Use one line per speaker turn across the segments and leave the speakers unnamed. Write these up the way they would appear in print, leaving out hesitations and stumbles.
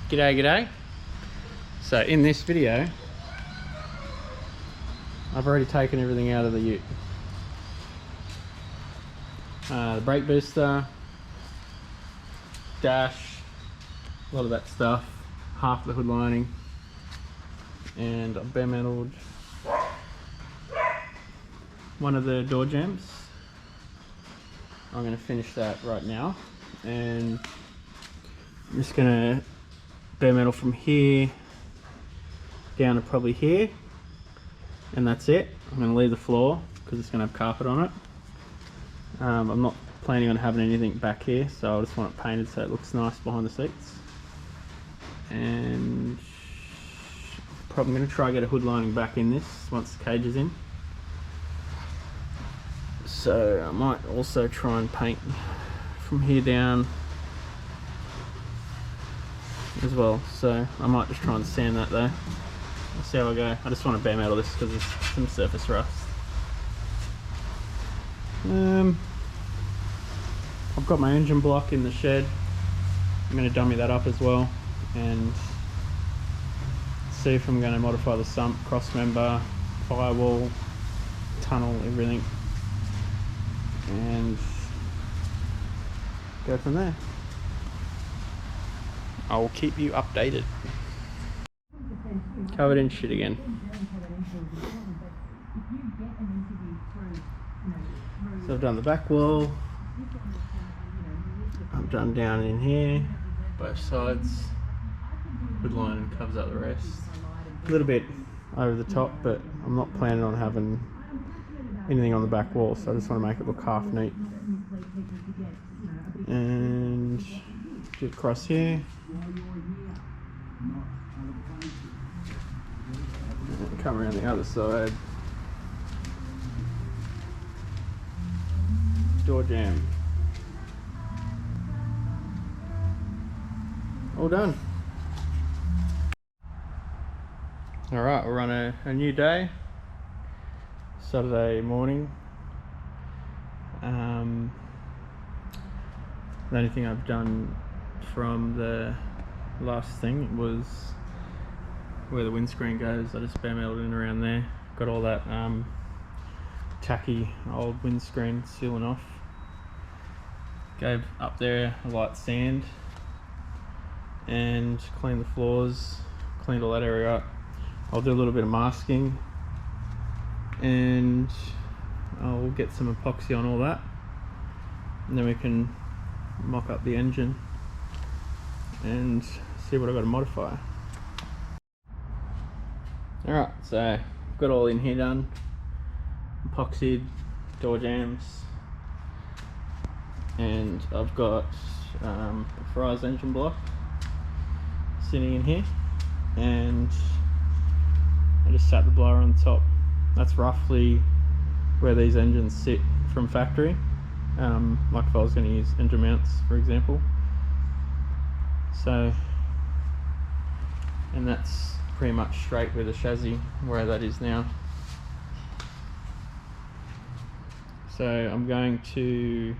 G'day. So in this video, I've already taken everything out of the ute. The brake booster, dash, a lot of that stuff, half the hood lining, and I've bare metaled one of the door jambs. I'm going to finish that right now, and I'm just going to bare metal from here down to probably here, and that's it. I'm going to leave the floor because it's going to have carpet on it. I'm not planning on having anything back here, so I just want it painted so it looks nice behind the seats. And probably going to try to get a hood lining back in this once the cage is in. So I might also try and paint from here down as well. So I might just try and sand that though. We'll see how I go. I just want to bare metal this because there's some surface rust. I've got my engine block in the shed. I'm going to dummy that up as well and see if I'm going to modify the sump, cross member, firewall, tunnel, everything, and go from there. I'll keep you updated. Covered in shit again. So I've done the back wall, I've done down in here, both sides, hood line covers up the rest. A little bit over the top, but I'm not planning on having anything on the back wall, so I just want to make it look half neat. And get across here. And come around the other side. Door jamb. All done. Alright, we're on a new day. Saturday morning. The only thing I've done from the last thing was where the windscreen goes. I just bare metaled in around there. Got all that tacky old windscreen sealing off. Gave up there a light sand and cleaned the floors, cleaned all that area up. I'll do a little bit of masking and I'll get some epoxy on all that, and then we can mock up the engine and see what I've got to modify. Alright, so I've got all in here done, epoxied door jambs, and I've got MCFRY's engine block sitting in here, and I just sat the blower on the top. That's roughly where these engines sit from factory, like if I was going to use engine mounts for example. So, and that's pretty much straight with the chassis where that is now. So I'm going to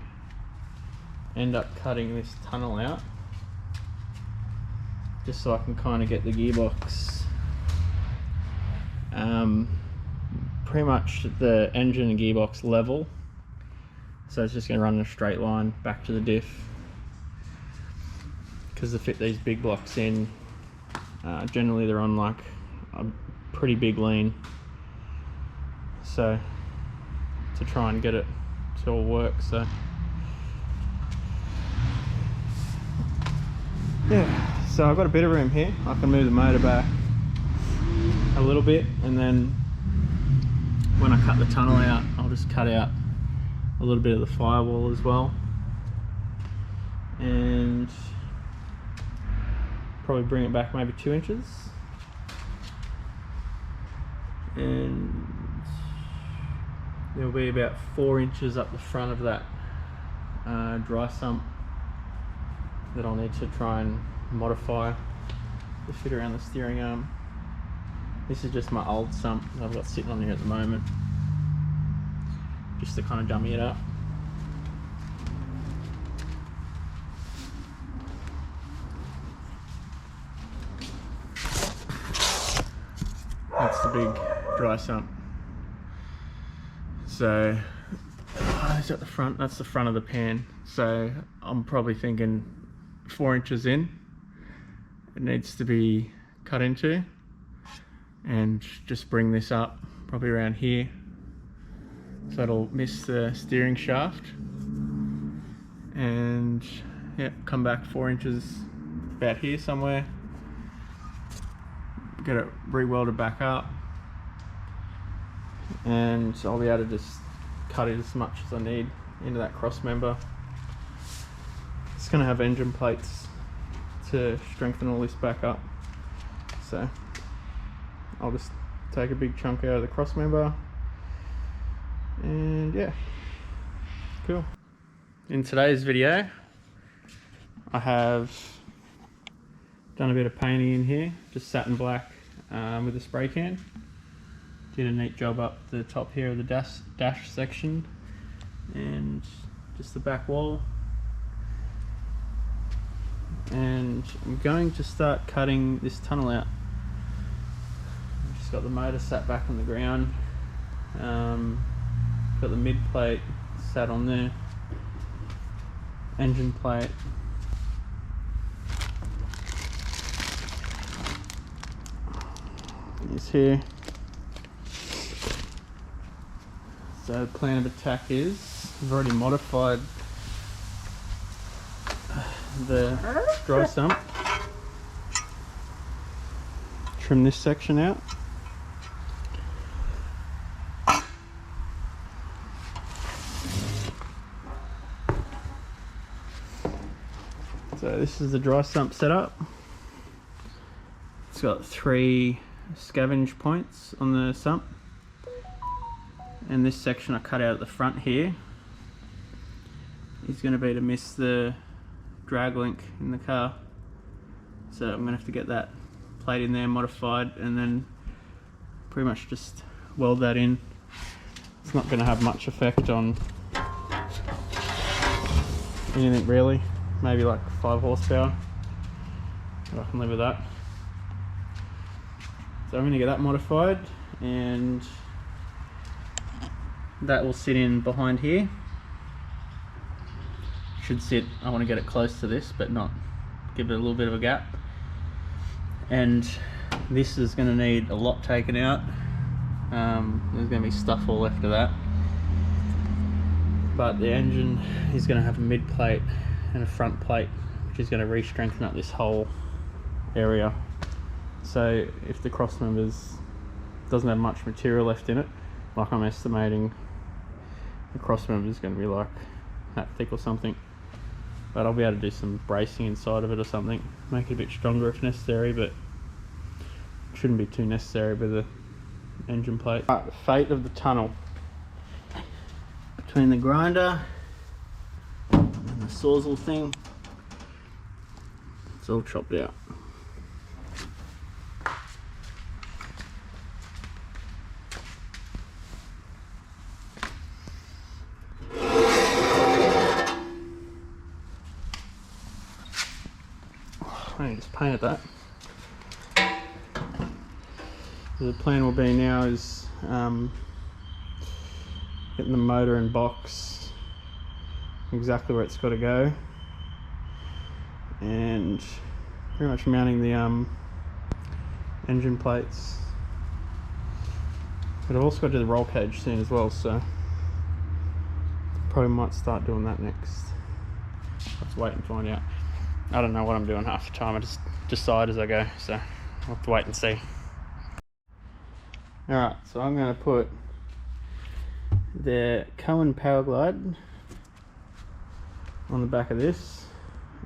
end up cutting this tunnel out just so I can kind of get the gearbox pretty much the engine and gearbox level, so it's just going to run in a straight line back to the diff, because to fit these big blocks in, generally they're on like a pretty big lean, so to try and get it to all work. So yeah, so I've got a bit of room here. I can move the motor back a little bit, and then when I cut the tunnel out, I'll just cut out a little bit of the firewall as well, and probably bring it back maybe 2 inches, and there'll be about 4 inches up the front of that dry sump that I'll need to try and modify to fit around the steering arm. This is just my old sump that I've got sitting on here at the moment, just to kind of dummy it up. That's the big dry sump. So, is that the front? That's the front of the pan. So I'm probably thinking 4 inches in, it needs to be cut into, and just bring this up probably around here, so it'll miss the steering shaft, and yeah, come back 4 inches about here somewhere, get it re-welded back up, and I'll be able to just cut it as much as I need into that cross member. It's going to have engine plates to strengthen all this back up, so I'll just take a big chunk out of the cross member, and yeah, cool. In today's video I have done a bit of painting in here, just satin black with a spray can. Did a neat job up the top here of the dash section, and just the back wall. And I'm going to start cutting this tunnel out. I've just got the motor sat back on the ground, got the mid plate sat on there, engine plate, is here. So the plan of attack is, I've already modified the dry sump. Trim this section out. So this is the dry sump setup. It's got 3 scavenge points on the sump, and this section I cut out at the front here is going to be to miss the drag link in the car, so I'm gonna have to get that plate in there modified, and then pretty much just weld that in. It's not gonna have much effect on anything really, maybe like 5 horsepower, but I can live with that. So I'm gonna get that modified, and that will sit in behind here. Should sit, I want to get it close to this but not give it a little bit of a gap, and this is going to need a lot taken out. There's going to be stuff all left of that, but the engine is going to have a mid plate and a front plate, which is going to re-strengthen up this whole area. So if the cross members doesn't have much material left in it, like I'm estimating the cross member is going to be like that thick or something, but I'll be able to do some bracing inside of it or something, make it a bit stronger if necessary, but it shouldn't be too necessary with the engine plate. Right, the fate of the tunnel between the grinder and the sawzall thing, it's all chopped out. I just painted that. So the plan will be now is getting the motor and box exactly where it's got to go, and pretty much mounting the engine plates. But I've also got to do the roll cage soon as well, so probably might start doing that next. Let's wait and find out. I don't know what I'm doing half the time, I just decide as I go, so I'll have to wait and see. Alright, so I'm going to put the Cohen Power Glide on the back of this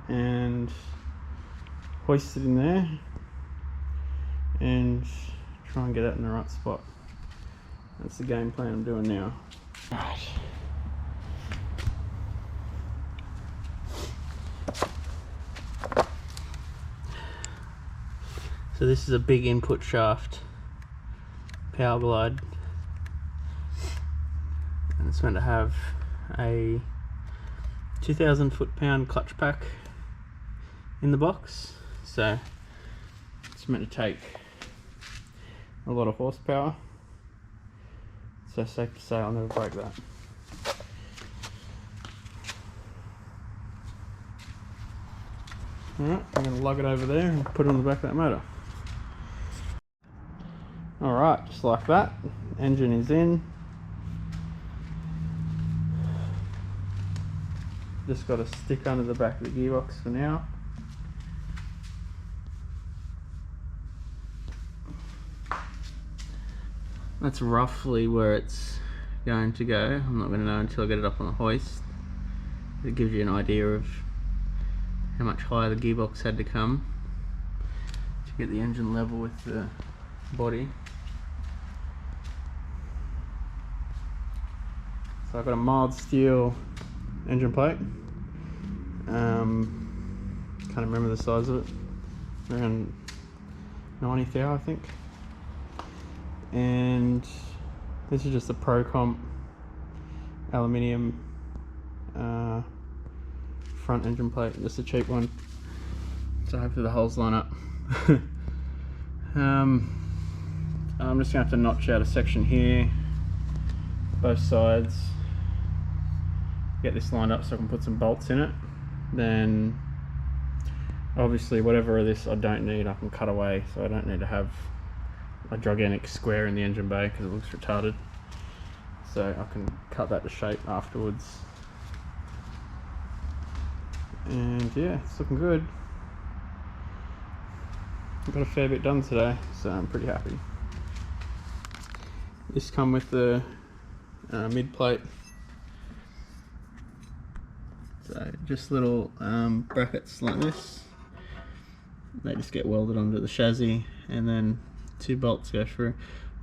and hoist it in there and try and get it in the right spot. That's the game plan I'm doing now. Right. So this is a big input shaft Power Glide, and it's meant to have a 2,000 foot-pound clutch pack in the box, so it's meant to take a lot of horsepower. So safe to say I'll never break that. Alright, I'm going to lug it over there and put it on the back of that motor. Alright, just like that, engine is in. Just got a stick under the back of the gearbox for now. That's roughly where it's going to go. I'm not going to know until I get it up on the hoist. It gives you an idea of how much higher the gearbox had to come to get the engine level with the body. So I've got a mild steel engine plate. Can't remember the size of it. Around 90 thou, I think. And this is just a Pro Comp aluminium front engine plate, just a cheap one. So hopefully the holes line up. I'm just gonna have to notch out a section here, both sides, get this lined up so I can put some bolts in it. Then obviously whatever of this I don't need I can cut away, so I don't need to have a gigantic square in the engine bay because it looks retarded. So I can cut that to shape afterwards. And yeah, it's looking good. I've got a fair bit done today, so I'm pretty happy. This come with the mid plate. So just little brackets like this. They just get welded onto the chassis, and then 2 bolts go through.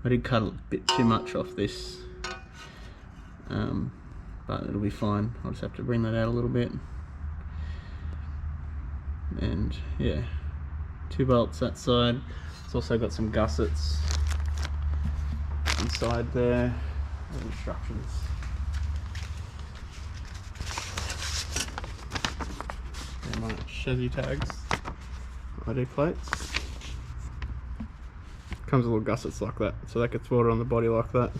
I did cut a bit too much off this, but it'll be fine. I'll just have to bring that out a little bit. And yeah, 2 bolts that side. It's also got some gussets inside there, and instructions. And my chassis tags, ID plates. Comes with little gussets like that, so that gets welded on the body like that.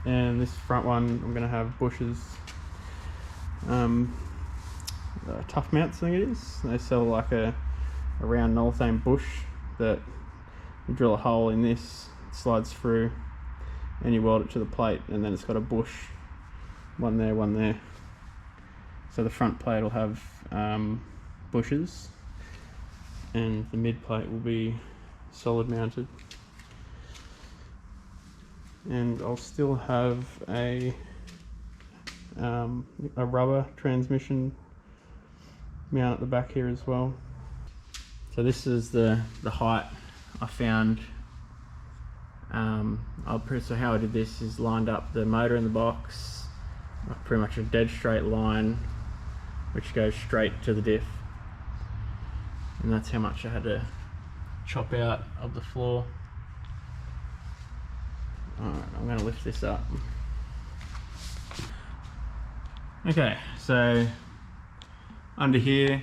And this front one, I'm going to have bushes, tough mounts, I think it is. They sell like a round null-thane bush that you drill a hole in this, it slides through, and you weld it to the plate, and then it's got a bush, one there, one there. So the front plate will have bushes, and the mid plate will be solid mounted. And I'll still have a rubber transmission mount at the back here as well. So this is the height I found. So how I did this is lined up the motor in the box, pretty much a dead straight line, which goes straight to the diff. And that's how much I had to chop out of the floor. Alright, I'm going to lift this up. Okay, so under here,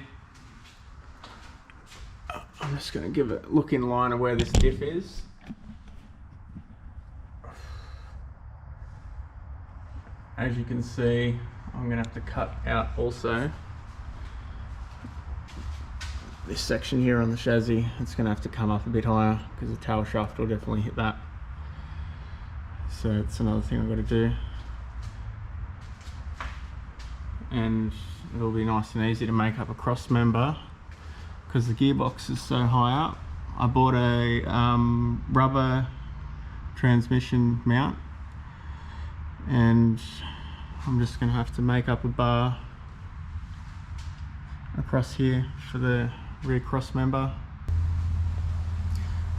I'm just going to give a look in line of where this diff is. As you can see, I'm going to have to cut out also this section here on the chassis. It's going to have to come up a bit higher because the tail shaft will definitely hit that. So it's another thing I've got to do. And it'll be nice and easy to make up a cross member because the gearbox is so high up. I bought a rubber transmission mount, and I'm just going to have to make up a bar across here for the rear cross member.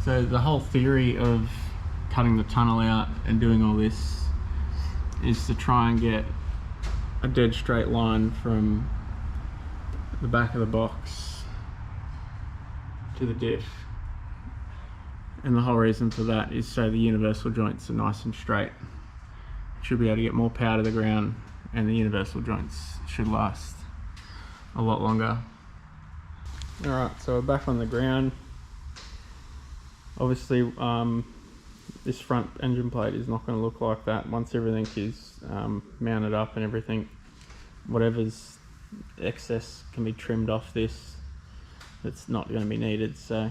So the whole theory of cutting the tunnel out and doing all this is to try and get a dead straight line from the back of the box to the diff. And the whole reason for that is so the universal joints are nice and straight. Should be able to get more power to the ground, and the universal joints should last a lot longer. Alright, so we're back on the ground. Obviously, this front engine plate is not going to look like that once everything is mounted up and everything. Whatever's excess can be trimmed off this. It's not going to be needed, so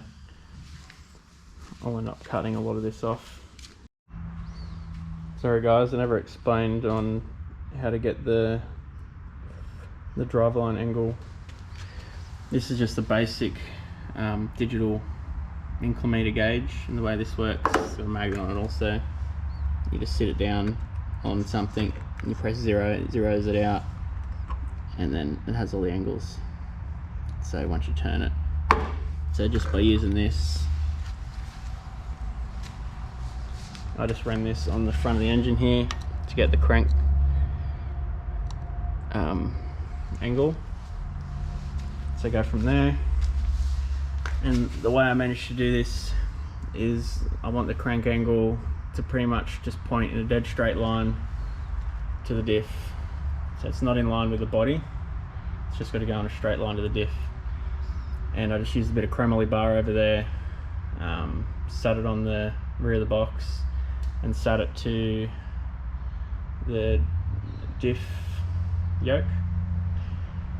I'll end up cutting a lot of this off. Sorry guys, I never explained on how to get the driveline angle. This is just a basic digital inclimeter gauge, and the way this works, it's got a magnet on it also. You just sit it down on something and you press 0, it zeroes it out, and then it has all the angles. So once you turn it, so just by using this, I just ran this on the front of the engine here to get the crank angle. So go from there, and the way I managed to do this is I want the crank angle to pretty much just point in a dead straight line to the diff. So it's not in line with the body, it's just got to go on a straight line to the diff. And I just used a bit of chromoly bar over there, sat it on the rear of the box and sat it to the diff yoke,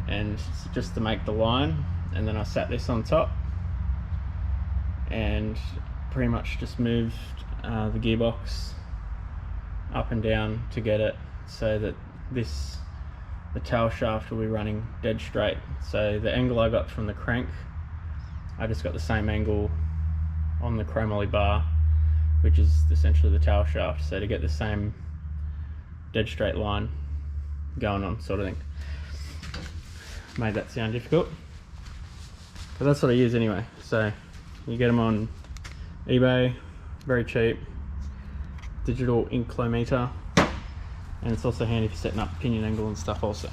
and just to make the line. And then I sat this on top and pretty much just moved the gearbox up and down to get it so that the tail shaft will be running dead straight. So the angle I got from the crank, I just got the same angle on the chromoly bar, which is essentially the tail shaft. So to get the same dead straight line going on, sort of thing. Made that sound difficult, but that's what I use anyway. So you get them on eBay, very cheap, digital inclimeter, and it's also handy for setting up pinion angle and stuff also.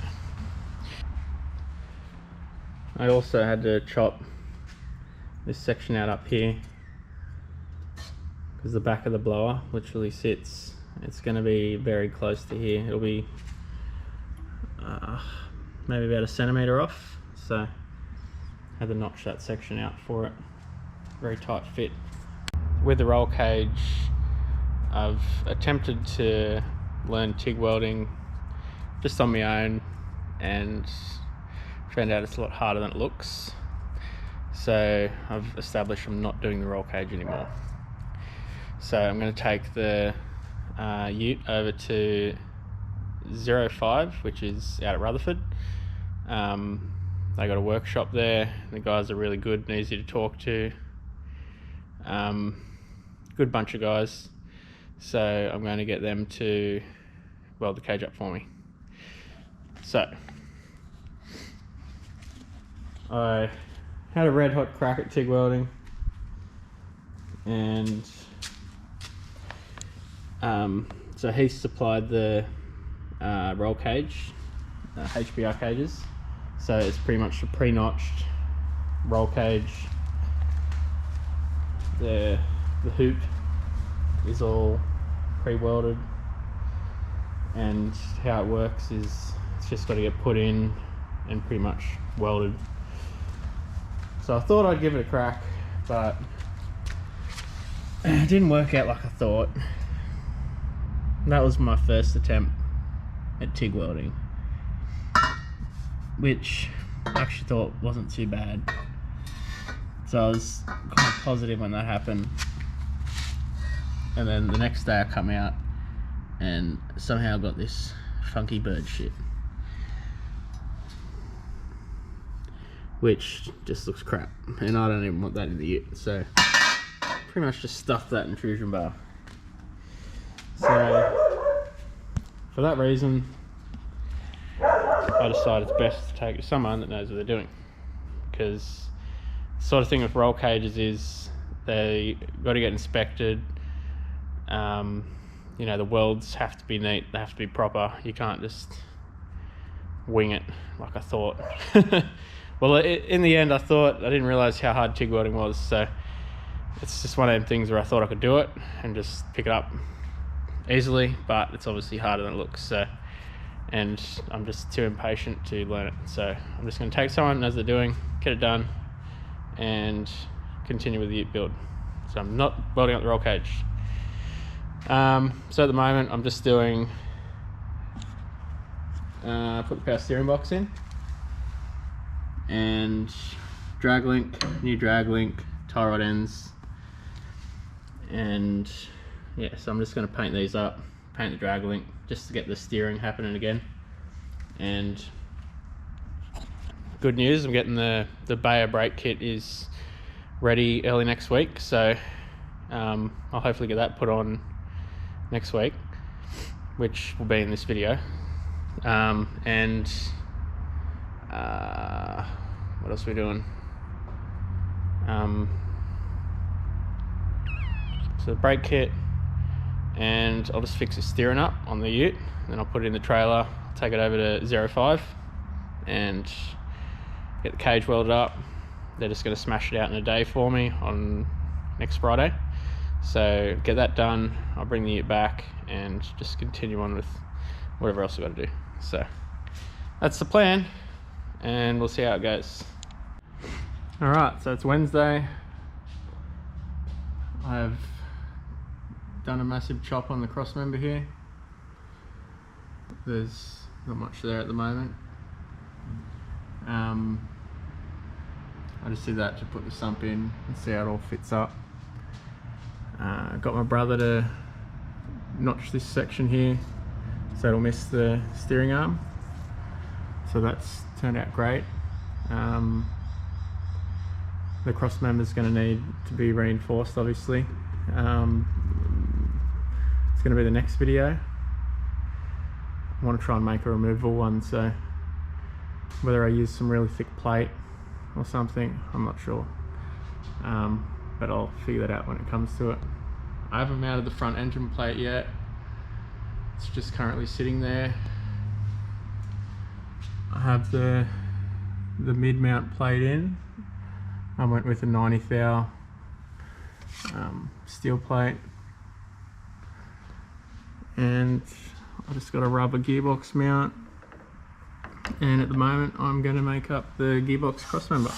I also had to chop this section out up here because the back of the blower literally sits, it's going to be very close to here. It'll be maybe about 1 centimeter off, so I had to notch that section out for it. Very tight fit. With the roll cage, I've attempted to learn TIG welding just on my own and found out it's a lot harder than it looks. So I've established I'm not doing the roll cage anymore. So I'm going to take the ute over to 05, which is out at Rutherford. They got a workshop there. The guys are really good and easy to talk to. Good bunch of guys. So I'm going to get them to weld the cage up for me. So I had a red hot crack at TIG welding, and so he supplied the roll cage, HBR cages. So it's pretty much a pre-notched roll cage. The hoop is all pre-welded, and how it works is it's just got to get put in and pretty much welded. So I thought I'd give it a crack, but it didn't work out like I thought. That was my first attempt at TIG welding, which I actually thought wasn't too bad. So I was kind of positive when that happened. And then the next day I come out and somehow I got this funky bird shit, which just looks crap, and I don't even want that in the ute. So pretty much just stuffed that intrusion bar. So for that reason, I decided it's best to take it to someone that knows what they're doing, because the sort of thing with roll cages is they got to get inspected. You know, the welds have to be neat, they have to be proper. You can't just wing it like I thought. Well, in the end, I didn't realize how hard TIG welding was, so it's just one of them things where I thought I could do it and just pick it up easily, but it's obviously harder than it looks. So, and I'm just too impatient to learn it. So I'm just going to take someone who knows what they're doing, get it done, and continue with the ute build. So I'm not welding up the roll cage. So at the moment I'm just doing, put the power steering box in, and drag link, new drag link, tie rod ends, and yeah, so I'm just going to paint these up, paint the drag link just to get the steering happening again. And good news, I'm getting the Baer brake kit is ready early next week, so I'll hopefully get that put on next week, which will be in this video. And what else are we doing? So the brake kit, and I'll just fix the steering up on the ute, then I'll put it in the trailer, take it over to 05 and get the cage welded up. They're just going to smash it out in a day for me on next Friday. So get that done, I'll bring the ute back and just continue on with whatever else we've got to do. So that's the plan, and we'll see how it goes. Alright, so it's Wednesday. I've done a massive chop on the crossmember here. There's not much there at the moment. I just did that to put the sump in and see how it all fits up. Got my brother to notch this section here so it'll miss the steering arm. So that's turned out great. The crossmember is going to need to be reinforced, obviously. It's going to be the next video. I want to try and make a removable one, so whether I use some really thick plate or something, I'm not sure. But I'll figure that out when it comes to it. I haven't mounted the front engine plate yet. It's just currently sitting there. I have the mid-mount plate in. I went with a 90 thou steel plate, and I just got a rubber gearbox mount, and at the moment I'm going to make up the gearbox crossmember.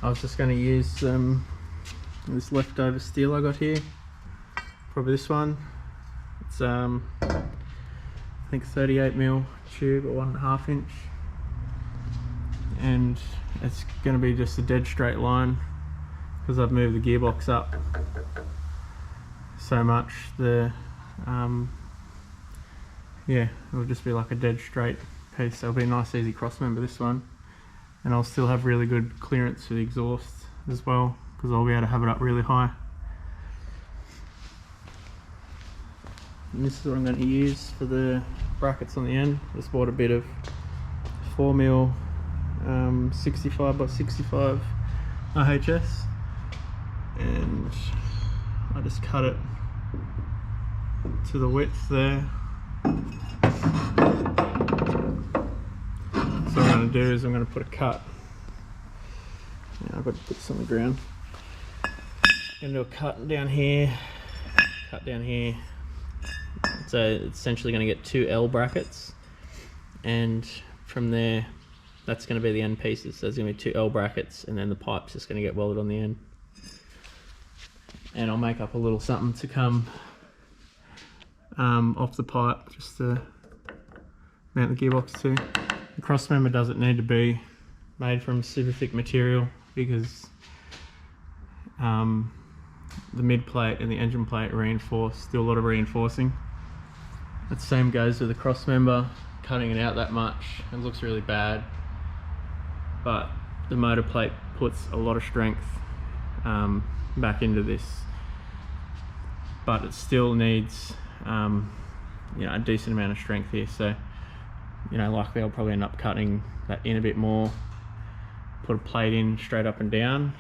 I was just going to use this leftover steel I got here, probably this one. It's I think 38mm tube at 1.5 inch, and it's going to be just a dead straight line because I've moved the gearbox up so much. Yeah, it'll just be like a dead straight piece. So it'll be a nice easy crossmember, this one, and I'll still have really good clearance for the exhaust as well because I'll be able to have it up really high. And this is what I'm going to use for the brackets on the end. Just bought a bit of 4mm 65 by 65 RHS, and I just cut it to the width there. So what I'm going to do is I'm going to put a cut. Yeah, I've got to put this on the ground. I'm going to do a cut down here, cut down here. So it's essentially going to get 2 L brackets, and from there that's going to be the end pieces. So there's going to be 2 L brackets, and then the pipe's just going to get welded on the end. And I'll make up a little something to come off the pipe just to mount the gearbox to. The crossmember doesn't need to be made from super thick material because the mid plate and the engine plate reinforce, do a lot of reinforcing. The same goes with the crossmember. Cutting it out that much, it looks really bad, but the motor plate puts a lot of strength back into this, but it still needs you know, a decent amount of strength here. So, you know, likely I'll probably end up cutting that in a bit more, put a plate in straight up and down,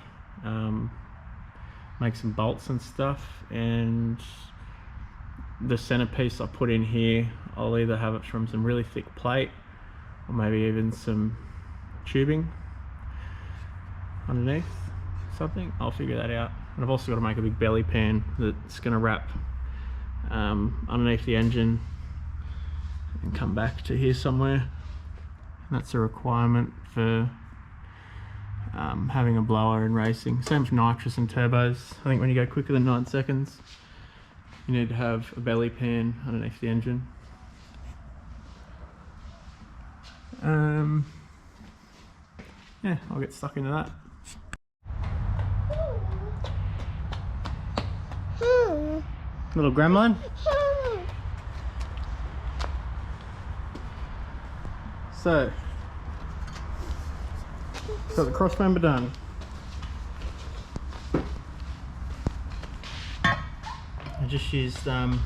make some bolts and stuff, and the centerpiece I put in here, I'll either have it from some really thick plate or maybe even some tubing underneath something. I'll figure that out. And I've also got to make a big belly pan that's going to wrap underneath the engine and come back to here somewhere. And that's a requirement for having a blower and racing. Same with nitrous and turbos. I think when you go quicker than 9 seconds, you need to have a belly pan underneath the engine. Yeah, I'll get stuck into that. Little gremlin. So, got the cross member done. I just used a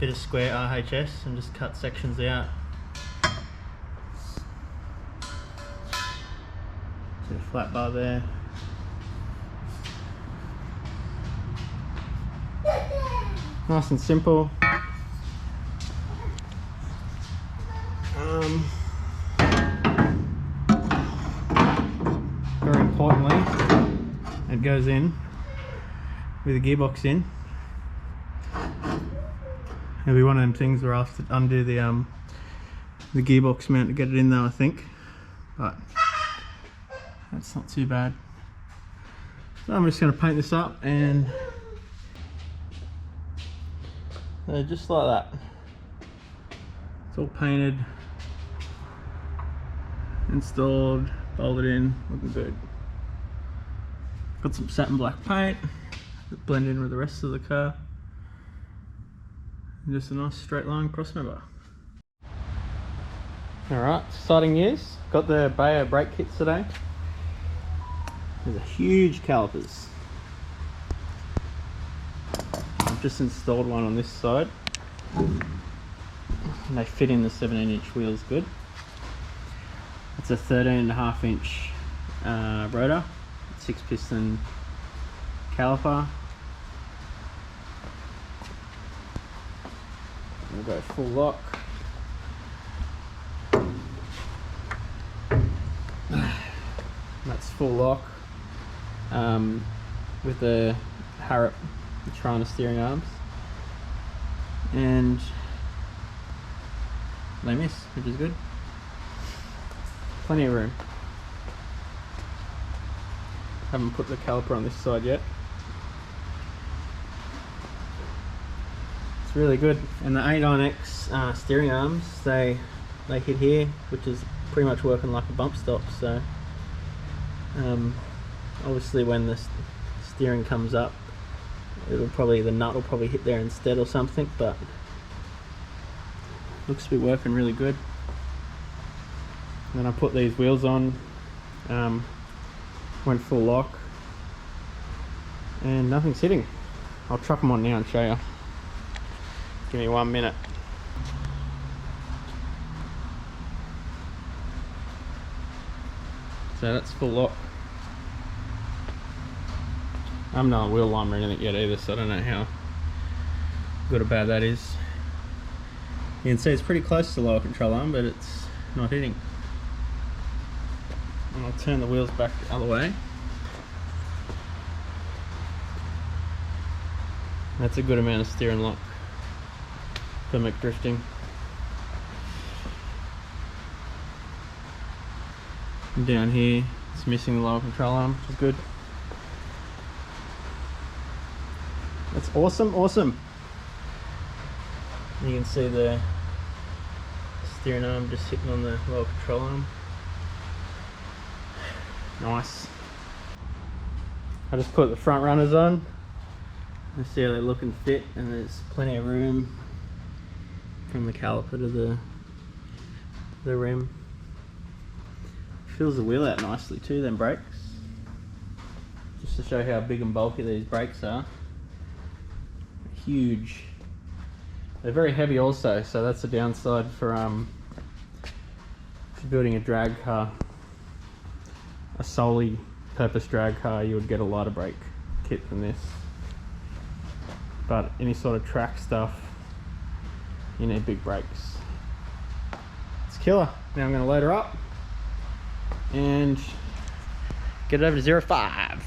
bit of square RHS and just cut sections out. So a flat bar there. Nice and simple. Very importantly, it goes in with a gearbox in. It'll be one of them things where I'll have to undo the gearbox mount to get it in there, I think, but that's not too bad. So I'm just going to paint this up, and just like that. It's all painted, installed, bolted in, looking good. Got some satin black paint that blend in with the rest of the car. And just a nice straight line cross member. Alright, exciting news. Got the Baer brake kits today. These are huge calipers. I've just installed one on this side. And they fit in the 17-inch wheels good. It's a 13.5-inch rotor, 6-piston caliper. We'll go full lock. That's full lock with the Harrop Trina steering arms, and they miss, which is good. Plenty of room. Haven't put the caliper on this side yet. It's really good. And the 89X steering arms, they hit here, which is pretty much working like a bump stop. So obviously when the steering comes up, the nut will probably hit there instead or something, but looks to be working really good. And then I put these wheels on, went full lock, and nothing's hitting. I'll chuck them on now and show you. Give me 1 minute. So that's full lock. I'm not a wheel lime or anything yet either, so I don't know how good or bad that is. You can see it's pretty close to lower control arm, but it's not hitting. And I'll turn the wheels back the other way. That's a good amount of steering lock for McDrifting. And down here, it's missing the lower control arm, which is good. That's awesome, awesome. You can see the steering arm just sitting on the lower control arm. Nice. I just put the front runners on. Let's see how they look and fit, and there's plenty of room from the caliper to the rim. Fills the wheel out nicely too, them brakes. Just to show how big and bulky these brakes are. Huge. They're very heavy also, so that's a downside for building a drag car. A solely purpose drag car, you would get a lighter brake kit than this. But any sort of track stuff, you need big brakes. It's killer. Now I'm going to load her up and get it over to 0.5.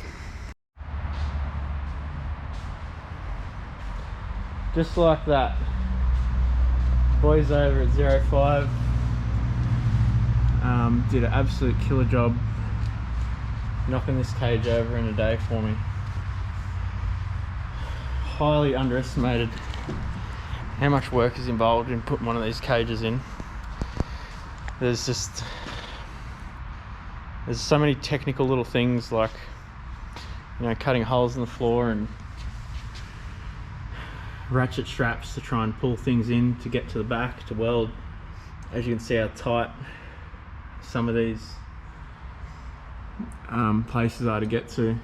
Just like that. Boys over at 0.5 did an absolute killer job knocking this cage over in a day for me. Highly underestimated how much work is involved in putting one of these cages in. There's so many technical little things, like, you know, cutting holes in the floor and ratchet straps to try and pull things in to get to the back to weld. As you can see how tight some of these places are to get to.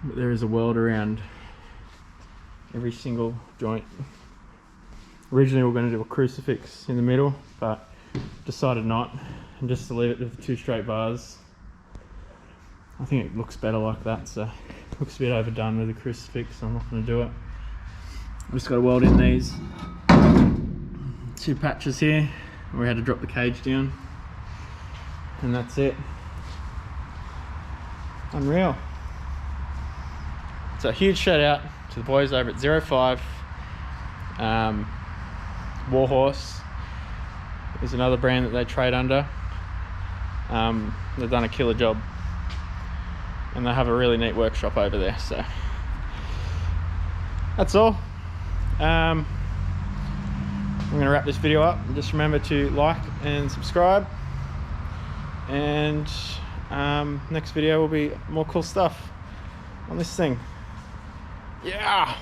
But there is a weld around every single joint. Originally we were going to do a crucifix in the middle, but decided not, and just to leave it with 2 straight bars. I think it looks better like that, so it looks a bit overdone with a crucifix, so I'm not going to do it. I've just got to weld in these 2 patches here. We had to drop the cage down, and that's it. Unreal. So a huge shout out to the boys over at 05. Warhorse is another brand that they trade under. They've done a killer job, and they have a really neat workshop over there. So that's all. I'm going to wrap this video up. Just remember to like and subscribe, and next video will be more cool stuff on this thing. Yeah!